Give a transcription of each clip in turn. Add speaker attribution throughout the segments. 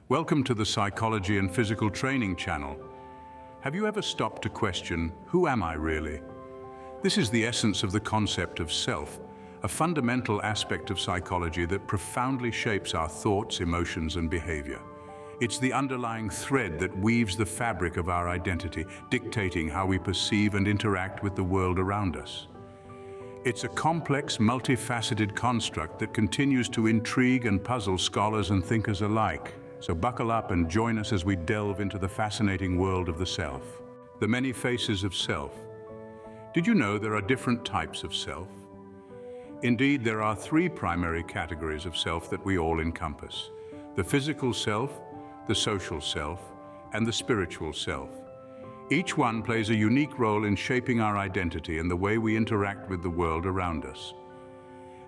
Speaker 1: Welcome to the Psychology and Physical Training channel. Have you ever stopped to question, who am I really? This is the essence of the concept of self, a fundamental aspect of psychology that profoundly shapes our thoughts, emotions, and behavior. It's the underlying thread that weaves the fabric of our identity, dictating how we perceive and interact with the world around us. It's a complex, multifaceted construct that continues to intrigue and puzzle scholars and thinkers alike. So buckle up and join us as we delve into the fascinating world of the self. The many faces of self. Did you know there are different types of self? Indeed, there are three primary categories of self that we all encompass: the physical self, the social self, and the spiritual self. Each one plays a unique role in shaping our identity and the way we interact with the world around us.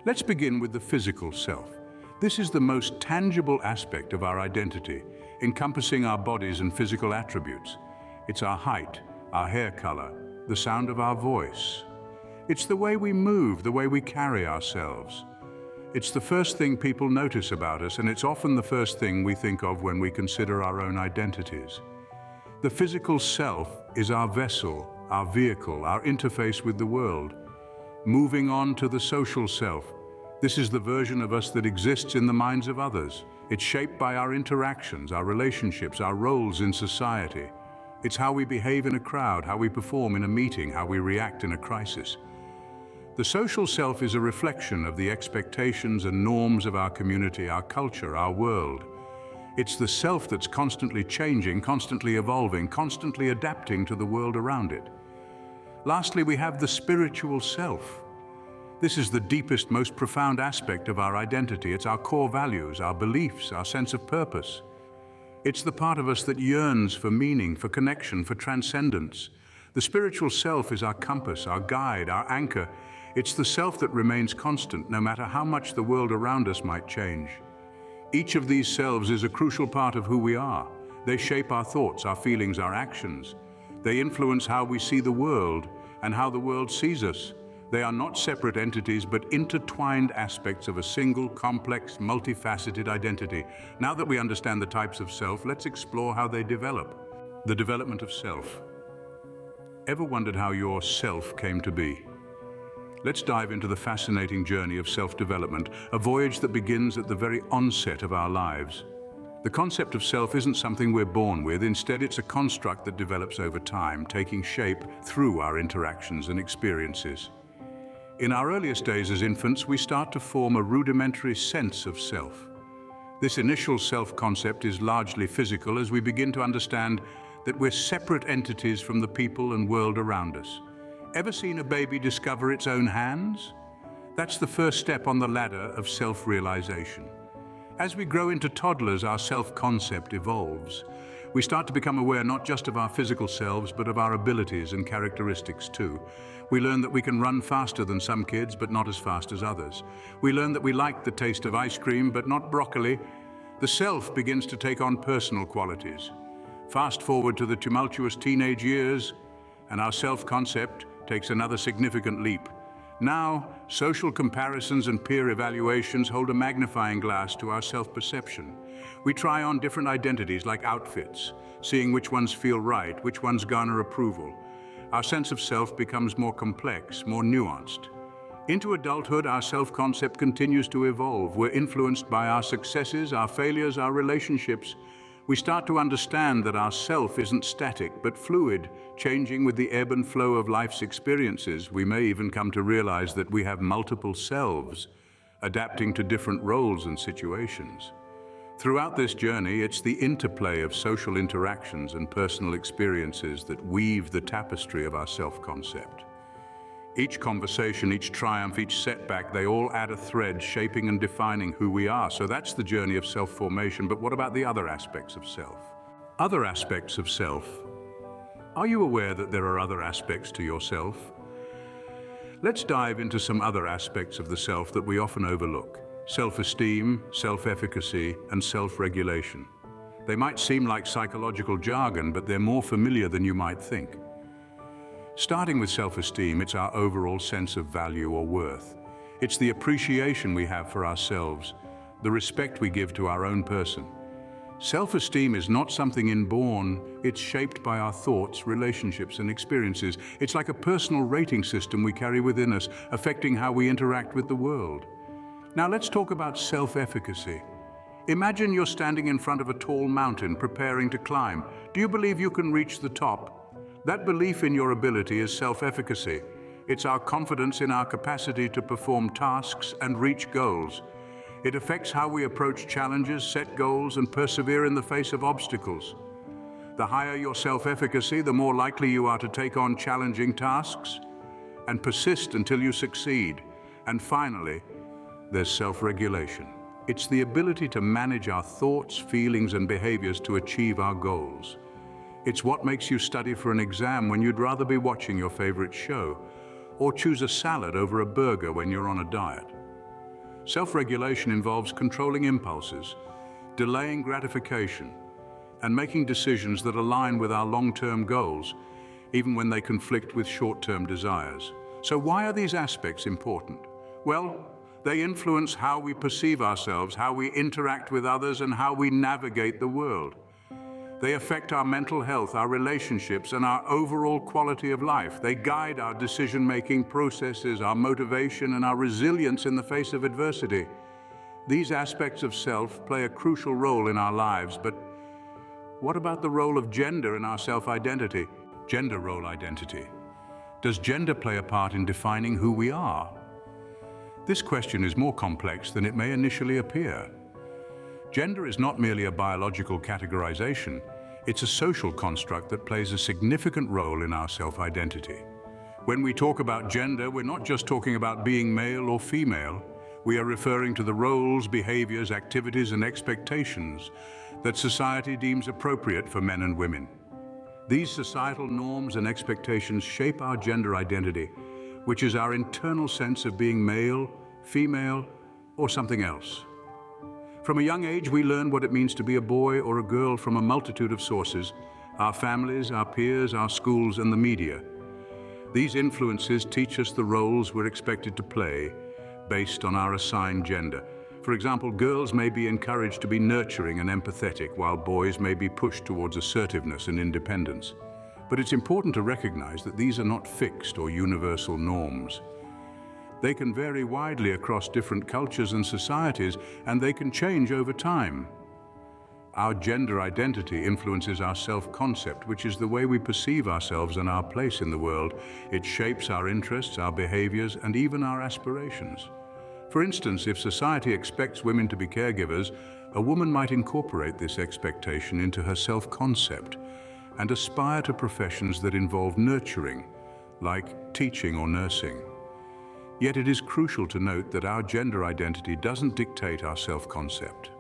Speaker 1: Let's begin with the physical self. This is the most tangible aspect of our identity, encompassing our bodies and physical attributes. It's our height, our hair color, the sound of our voice. It's the way we move, the way we carry ourselves. It's the first thing people notice about us, and it's often the first thing we think of when we consider our own identities. The physical self is our vessel, our vehicle, our interface with the world. Moving on to the social self. This is the version of us that exists in the minds of others. It's shaped by our interactions, our relationships, our roles in society. It's how we behave in a crowd, how we perform in a meeting, how we react in a crisis. The social self is a reflection of the expectations and norms of our community, our culture, our world. It's the self that's constantly changing, constantly evolving, constantly adapting to the world around it. Lastly, we have the spiritual self. This is the deepest, most profound aspect of our identity. It's our core values, our beliefs, our sense of purpose. It's the part of us that yearns for meaning, for connection, for transcendence. The spiritual self is our compass, our guide, our anchor. It's the self that remains constant, no matter how much the world around us might change. Each of these selves is a crucial part of who we are. They shape our thoughts, our feelings, our actions. They influence how we see the world and how the world sees us. They are not separate entities, but intertwined aspects of a single, complex, multifaceted identity. Now that we understand the types of self, let's explore how they develop. The development of self. Ever wondered how your self came to be? Let's dive into the fascinating journey of self-development, a voyage that begins at the very onset of our lives. The concept of self isn't something we're born with. Instead, it's a construct that develops over time, taking shape through our interactions and experiences. In our earliest days as infants, we start to form a rudimentary sense of self. This initial self-concept is largely physical as we begin to understand that we're separate entities from the people and world around us. Ever seen a baby discover its own hands? That's the first step on the ladder of self-realization. As we grow into toddlers, our self-concept evolves. We start to become aware not just of our physical selves, but of our abilities and characteristics too. We learn that we can run faster than some kids, but not as fast as others. We learn that we like the taste of ice cream, but not broccoli. The self begins to take on personal qualities. Fast forward to the tumultuous teenage years, and our self-concept takes another significant leap. Now, social comparisons and peer evaluations hold a magnifying glass to our self-perception. We try on different identities like outfits, seeing which ones feel right, which ones garner approval. Our sense of self becomes more complex, more nuanced. Into adulthood, our self-concept continues to evolve. We're influenced by our successes, our failures, our relationships. We start to understand that our self isn't static, but fluid, changing with the ebb and flow of life's experiences. We may even come to realize that we have multiple selves, adapting to different roles and situations. Throughout this journey, it's the interplay of social interactions and personal experiences that weave the tapestry of our self-concept. Each conversation, each triumph, each setback, they all add a thread shaping and defining who we are. So that's the journey of self-formation. But what about the other aspects of self? Other aspects of self. Are you aware that there are other aspects to yourself? Let's dive into some other aspects of the self that we often overlook. Self-esteem, self-efficacy, and self-regulation. They might seem like psychological jargon, but they're more familiar than you might think. Starting with self-esteem, it's our overall sense of value or worth. It's the appreciation we have for ourselves, the respect we give to our own person. Self-esteem is not something inborn, it's shaped by our thoughts, relationships, and experiences. It's like a personal rating system we carry within us, affecting how we interact with the world. Now let's talk about self-efficacy. Imagine you're standing in front of a tall mountain, preparing to climb. Do you believe you can reach the top? That belief in your ability is self-efficacy. It's our confidence in our capacity to perform tasks and reach goals. It affects how we approach challenges, set goals, and persevere in the face of obstacles. The higher your self-efficacy, the more likely you are to take on challenging tasks and persist until you succeed. And finally, there's self-regulation. It's the ability to manage our thoughts, feelings, and behaviors to achieve our goals. It's what makes you study for an exam when you'd rather be watching your favorite show, or choose a salad over a burger when you're on a diet. Self-regulation involves controlling impulses, delaying gratification, and making decisions that align with our long-term goals, even when they conflict with short-term desires. So why are these aspects important? Well, they influence how we perceive ourselves, how we interact with others, and how we navigate the world. They affect our mental health, our relationships, and our overall quality of life. They guide our decision-making processes, our motivation, and our resilience in the face of adversity. These aspects of self play a crucial role in our lives, but what about the role of gender in our self-identity? Gender role identity. Does gender play a part in defining who we are? This question is more complex than it may initially appear. Gender is not merely a biological categorization, it's a social construct that plays a significant role in our self-identity. When we talk about gender, we're not just talking about being male or female, we are referring to the roles, behaviors, activities, and expectations that society deems appropriate for men and women. These societal norms and expectations shape our gender identity, which is our internal sense of being male, female, or something else. From a young age, we learn what it means to be a boy or a girl from a multitude of sources: our families, our peers, our schools, and the media. These influences teach us the roles we're expected to play based on our assigned gender. For example, girls may be encouraged to be nurturing and empathetic, while boys may be pushed towards assertiveness and independence. But it's important to recognize that these are not fixed or universal norms. They can vary widely across different cultures and societies, and they can change over time. Our gender identity influences our self-concept, which is the way we perceive ourselves and our place in the world. It shapes our interests, our behaviors, and even our aspirations. For instance, if society expects women to be caregivers, a woman might incorporate this expectation into her self-concept and aspire to professions that involve nurturing, like teaching or nursing. Yet it is crucial to note that our gender identity doesn't dictate our self-concept.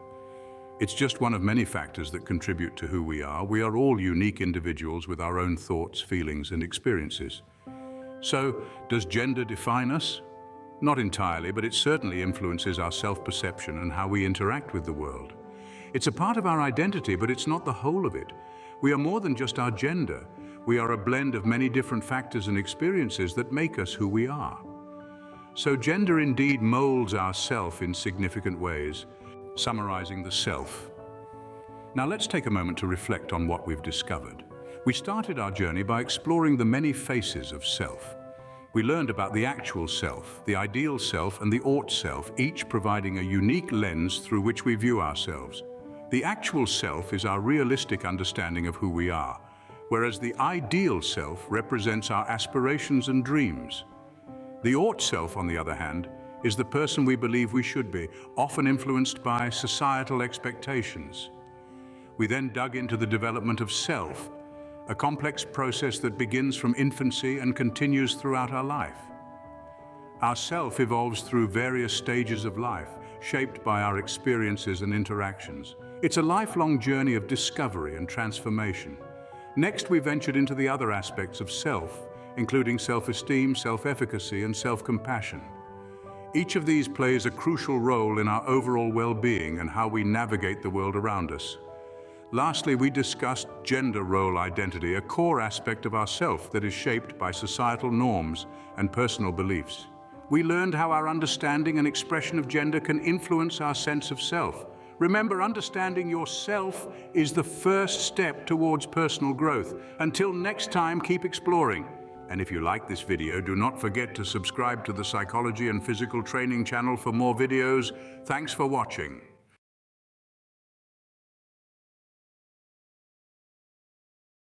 Speaker 1: It's just one of many factors that contribute to who we are. We are all unique individuals with our own thoughts, feelings, and experiences. So, does gender define us? Not entirely, but it certainly influences our self-perception and how we interact with the world. It's a part of our identity, but it's not the whole of it. We are more than just our gender. We are a blend of many different factors and experiences that make us who we are. So gender indeed molds our self in significant ways, summarizing the self. Now let's take a moment to reflect on what we've discovered. We started our journey by exploring the many faces of self. We learned about the actual self, the ideal self, and the ought self, each providing a unique lens through which we view ourselves. The actual self is our realistic understanding of who we are, whereas the ideal self represents our aspirations and dreams. The ought self, on the other hand, is the person we believe we should be, often influenced by societal expectations. We then dug into the development of self, a complex process that begins from infancy and continues throughout our life. Our self evolves through various stages of life, shaped by our experiences and interactions. It's a lifelong journey of discovery and transformation. Next, we ventured into the other aspects of self, including self-esteem, self-efficacy, and self-compassion. Each of these plays a crucial role in our overall well-being and how we navigate the world around us. Lastly, we discussed gender role identity, a core aspect of ourself that is shaped by societal norms and personal beliefs. We learned how our understanding and expression of gender can influence our sense of self, Remember, understanding yourself is the first step towards personal growth. Until next time, keep exploring. And if you like this video, do not forget to subscribe to the Psychology and Physical Training channel for more videos. Thanks for watching.